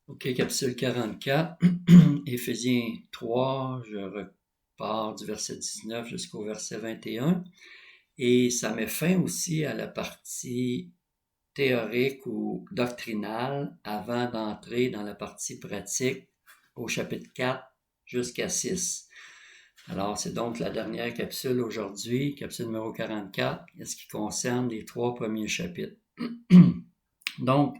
OK, capsule 44, Éphésiens 3, je repars du verset 19 jusqu'au verset 21. Et ça met fin aussi à la partie théorique ou doctrinale avant d'entrer dans la partie pratique au chapitre 4 jusqu'à 6. Alors, c'est donc la dernière capsule aujourd'hui, capsule numéro 44, ce qui concerne les 3 premiers chapitres. Donc,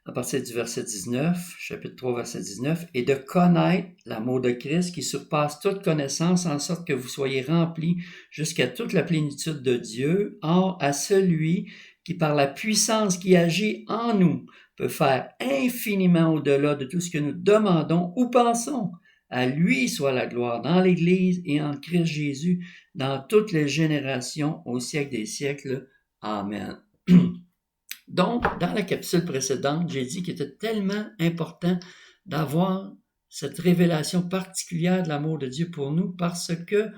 à partir du verset 19, chapitre 3, verset 19, « Et de connaître l'amour de Christ qui surpasse toute connaissance, en sorte que vous soyez remplis jusqu'à toute la plénitude de Dieu. Or, à celui qui, par la puissance qui agit en nous, peut faire infiniment au-delà de tout ce que nous demandons ou pensons. À lui soit la gloire dans l'Église et en Christ Jésus, dans toutes les générations, au siècle des siècles. Amen. » Donc, dans la capsule précédente, j'ai dit qu'il était tellement important d'avoir cette révélation particulière de l'amour de Dieu pour nous parce que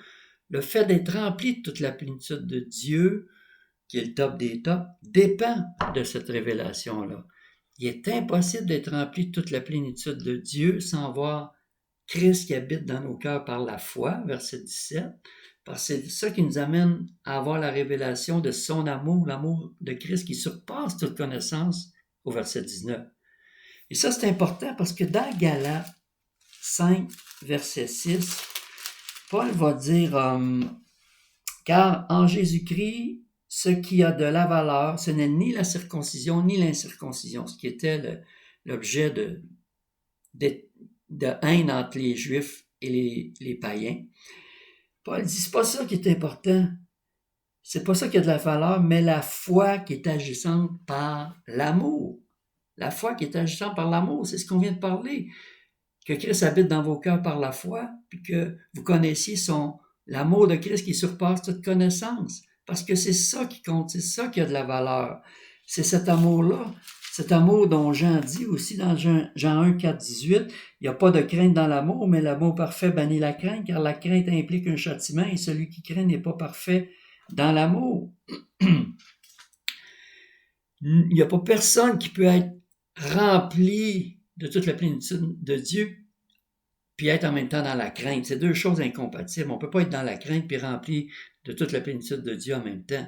le fait d'être rempli de toute la plénitude de Dieu, qui est le top des tops, dépend de cette révélation-là. Il est impossible d'être rempli de toute la plénitude de Dieu sans voir Christ qui habite dans nos cœurs par la foi, verset 17, parce que c'est ça qui nous amène à avoir la révélation de son amour, l'amour de Christ qui surpasse toute connaissance, au verset 19. Et ça, c'est important parce que dans Galates 5, verset 6, Paul va dire car en Jésus-Christ, ce qui a de la valeur, ce n'est ni la circoncision ni l'incirconcision, ce qui était l'objet de haine entre les Juifs et les païens. Paul dit, c'est pas ça qui est important. C'est pas ça qui a de la valeur, mais la foi qui est agissante par l'amour. La foi qui est agissante par l'amour, c'est ce qu'on vient de parler. Que Christ habite dans vos cœurs par la foi, puis que vous connaissiez l'amour de Christ qui surpasse toute connaissance. Parce que c'est ça qui compte, c'est ça qui a de la valeur. C'est cet amour-là, cet amour dont Jean dit aussi dans Jean 1, 4, 18, il n'y a pas de crainte dans l'amour, mais l'amour parfait bannit la crainte, car la crainte implique un châtiment, et celui qui craint n'est pas parfait dans l'amour. Il n'y a pas personne qui peut être rempli de toute la plénitude de Dieu puis être en même temps dans la crainte. C'est deux choses incompatibles. On ne peut pas être dans la crainte puis rempli de toute la plénitude de Dieu en même temps.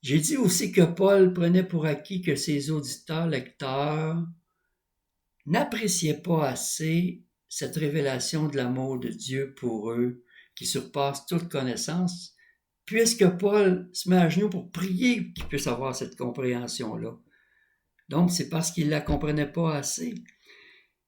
J'ai dit aussi que Paul prenait pour acquis que ses auditeurs, lecteurs, n'appréciaient pas assez cette révélation de l'amour de Dieu pour eux, qui surpasse toute connaissance, puisque Paul se met à genoux pour prier qu'ils puissent avoir cette compréhension-là. Donc, c'est parce qu'il ne la comprenait pas assez.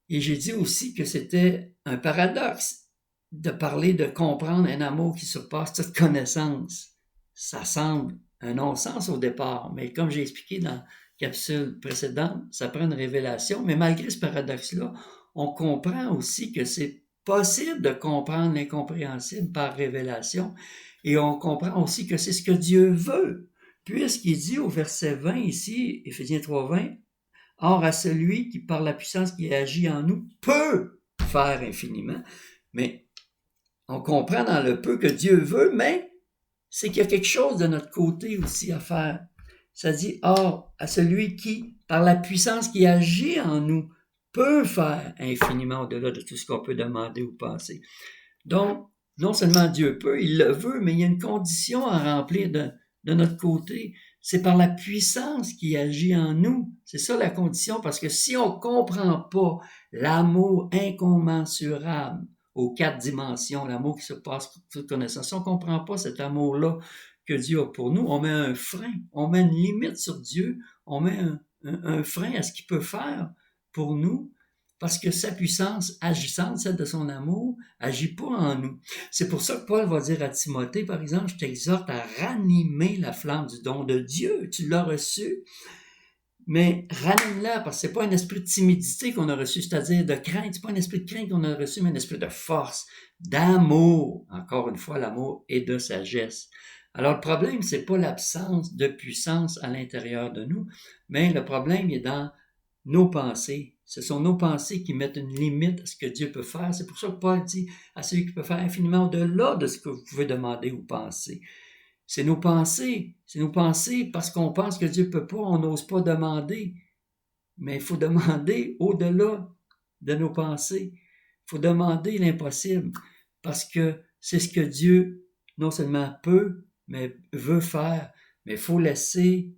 Et j'ai dit aussi que c'était un paradoxe de parler de comprendre un amour qui surpasse toute connaissance. Ça semble un non-sens au départ, mais comme j'ai expliqué dans la capsule précédente, ça prend une révélation. Mais malgré ce paradoxe-là, on comprend aussi que c'est possible de comprendre l'incompréhensible par révélation. Et on comprend aussi que c'est ce que Dieu veut, puisqu'il dit au verset 20 ici, Éphésiens 3, 20, « Or, à celui qui, par la puissance qui agit en nous, peut faire infiniment. » Mais on comprend dans le peu que Dieu veut, mais c'est qu'il y a quelque chose de notre côté aussi à faire. Ça dit, « Or, à celui qui, par la puissance qui agit en nous, peut faire infiniment au-delà de tout ce qu'on peut demander ou penser. » Donc, non seulement Dieu peut, il le veut, mais il y a une condition à remplir de notre côté. C'est par la puissance qui agit en nous. C'est ça la condition, parce que si on ne comprend pas l'amour incommensurable aux 4 dimensions, l'amour qui surpasse toute connaissance, si on ne comprend pas cet amour-là que Dieu a pour nous, on met un frein, on met une limite sur Dieu, on met un frein à ce qu'il peut faire pour nous, parce que sa puissance agissante, celle de son amour, agit pas en nous. C'est pour ça que Paul va dire à Timothée, par exemple, je t'exhorte à ranimer la flamme du don de Dieu. Tu l'as reçu, mais ranime-la, parce que c'est pas un esprit de timidité qu'on a reçu, c'est-à-dire de crainte. C'est pas un esprit de crainte qu'on a reçu, mais un esprit de force, d'amour. Encore une fois, l'amour et de sagesse. Alors, le problème, c'est pas l'absence de puissance à l'intérieur de nous, mais le problème est dans nos pensées. Ce sont nos pensées qui mettent une limite à ce que Dieu peut faire. C'est pour ça que Paul dit à celui qui peut faire infiniment au-delà de ce que vous pouvez demander ou penser. C'est nos pensées. C'est nos pensées parce qu'on pense que Dieu ne peut pas, on n'ose pas demander. mais il faut demander au-delà de nos pensées. Il faut demander l'impossible, parce que c'est ce que Dieu non seulement peut, mais veut faire. Mais il faut laisser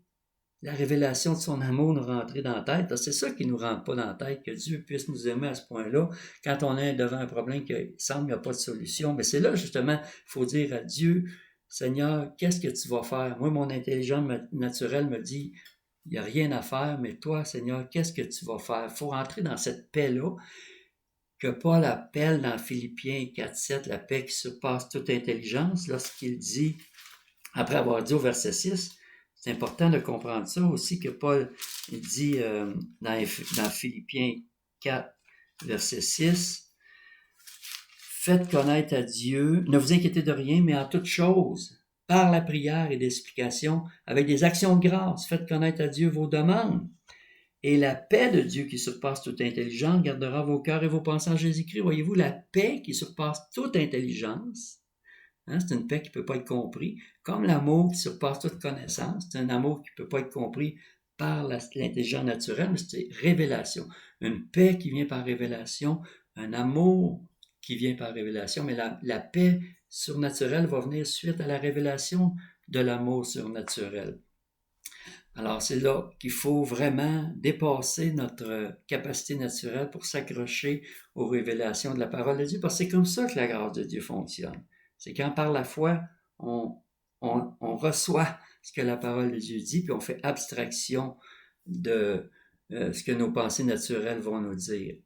la révélation de son amour nous rentrer dans la tête. Parce que c'est ça qui nous rentre pas dans la tête, que Dieu puisse nous aimer à ce point-là, quand on est devant un problème qui semble qu'il n'y a pas de solution. Mais c'est là, justement, il faut dire à Dieu, Seigneur, qu'est-ce que tu vas faire? Moi, mon intelligence naturelle me dit, il n'y a rien à faire, mais toi, Seigneur, qu'est-ce que tu vas faire? Il faut rentrer dans cette paix-là, que Paul appelle dans Philippiens 4.7, la paix qui surpasse toute intelligence, lorsqu'il dit, après avoir dit au verset 6, c'est important de comprendre ça aussi, que Paul dit dans Philippiens 4, verset 6, faites connaître à Dieu, ne vous inquiétez de rien, mais en toute chose, par la prière et l'explication, avec des actions de grâce, faites connaître à Dieu vos demandes. Et la paix de Dieu qui surpasse toute intelligence gardera vos cœurs et vos pensées en Jésus-Christ. Voyez-vous, la paix qui surpasse toute intelligence, c'est une paix qui ne peut pas être comprise, comme l'amour qui surpasse toute connaissance. C'est un amour qui ne peut pas être compris par l'intelligence naturelle, mais c'est révélation. Une paix qui vient par révélation, un amour qui vient par révélation, mais la paix surnaturelle va venir suite à la révélation de l'amour surnaturel. Alors, c'est là qu'il faut vraiment dépasser notre capacité naturelle pour s'accrocher aux révélations de la parole de Dieu, parce que c'est comme ça que la grâce de Dieu fonctionne. C'est quand par la foi, on reçoit ce que la parole de Dieu dit, puis on fait abstraction de ce que nos pensées naturelles vont nous dire.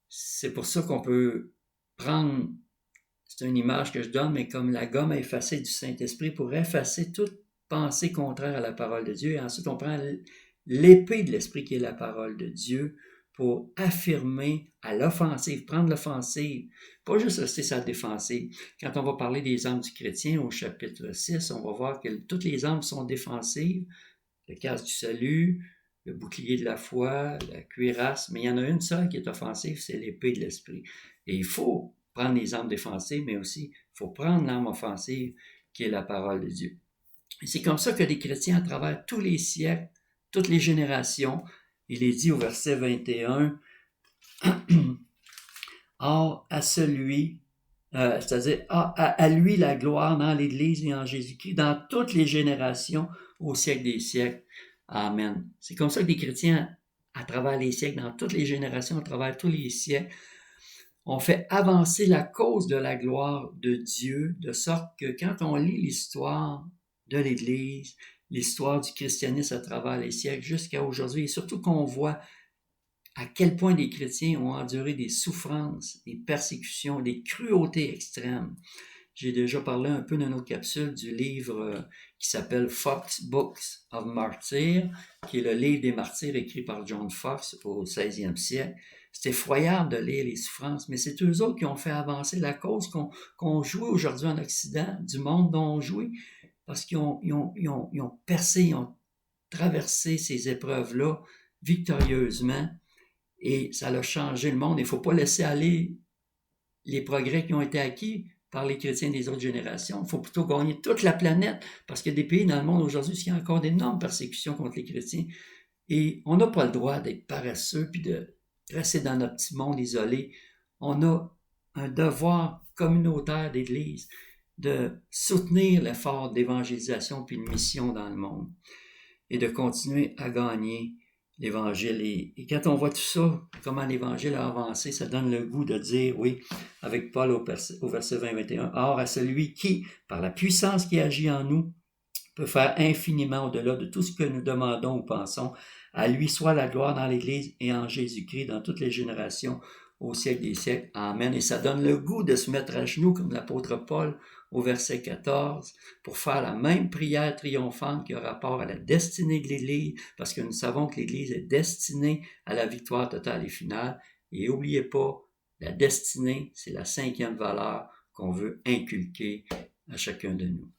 C'est pour ça qu'on peut prendre, c'est une image que je donne, mais comme la gomme à effacer du Saint-Esprit pour effacer toute pensée contraire à la parole de Dieu. Et ensuite, on prend l'épée de l'Esprit qui est la parole de Dieu pour affirmer à l'offensive, prendre l'offensive, pas juste rester sur la défensive. Quand on va parler des armes du chrétien au chapitre 6, on va voir que toutes les armes sont défensives, le casque du salut, le bouclier de la foi, la cuirasse, mais il y en a une seule qui est offensive, c'est l'épée de l'Esprit. Et il faut prendre les armes défensives, mais aussi il faut prendre l'arme offensive qui est la parole de Dieu. Et c'est comme ça que les chrétiens, à travers tous les siècles, toutes les générations, il est dit au verset 21, Or à celui, c'est-à-dire à lui la gloire dans l'Église et en Jésus-Christ, dans toutes les générations, au siècle des siècles. Amen. C'est comme ça que les chrétiens, à travers les siècles, dans toutes les générations, à travers tous les siècles, on fait avancer la cause de la gloire de Dieu, de sorte que quand on lit l'histoire de l'Église, l'histoire du christianisme à travers les siècles jusqu'à aujourd'hui, et surtout qu'on voit à quel point les chrétiens ont enduré des souffrances, des persécutions, des cruautés extrêmes. J'ai déjà parlé un peu dans notre capsule du livre qui s'appelle Fox Books of Martyrs, qui est le livre des martyrs écrit par John Fox au 16e siècle. C'est effroyable de lire les souffrances, mais c'est eux autres qui ont fait avancer la cause qu'on joue aujourd'hui en Occident, du monde dont on joue, parce qu'ils ont percé, ils ont traversé ces épreuves-là victorieusement, et ça a changé le monde. Il ne faut pas laisser aller les progrès qui ont été acquis par les chrétiens des autres générations. Il faut plutôt gagner toute la planète, parce qu'il y a des pays dans le monde aujourd'hui où il y a encore d'énormes persécutions contre les chrétiens. Et on n'a pas le droit d'être paresseux puis de rester dans notre petit monde isolé. On a un devoir communautaire d'Église de soutenir l'effort d'évangélisation puis de mission dans le monde et de continuer à gagner l'Évangile. Et quand on voit tout ça, comment l'Évangile a avancé, ça donne le goût de dire, oui, avec Paul au verset 20-21, « Or, à celui qui, par la puissance qui agit en nous, peut faire infiniment au-delà de tout ce que nous demandons ou pensons, à lui soit la gloire dans l'Église et en Jésus-Christ dans toutes les générations, au siècle des siècles. Amen. » Et ça donne le goût de se mettre à genoux, comme l'apôtre Paul au verset 14, pour faire la même prière triomphante qui a rapport à la destinée de l'Église, parce que nous savons que l'Église est destinée à la victoire totale et finale. Et n'oubliez pas, la destinée, c'est la 5e valeur qu'on veut inculquer à chacun de nous.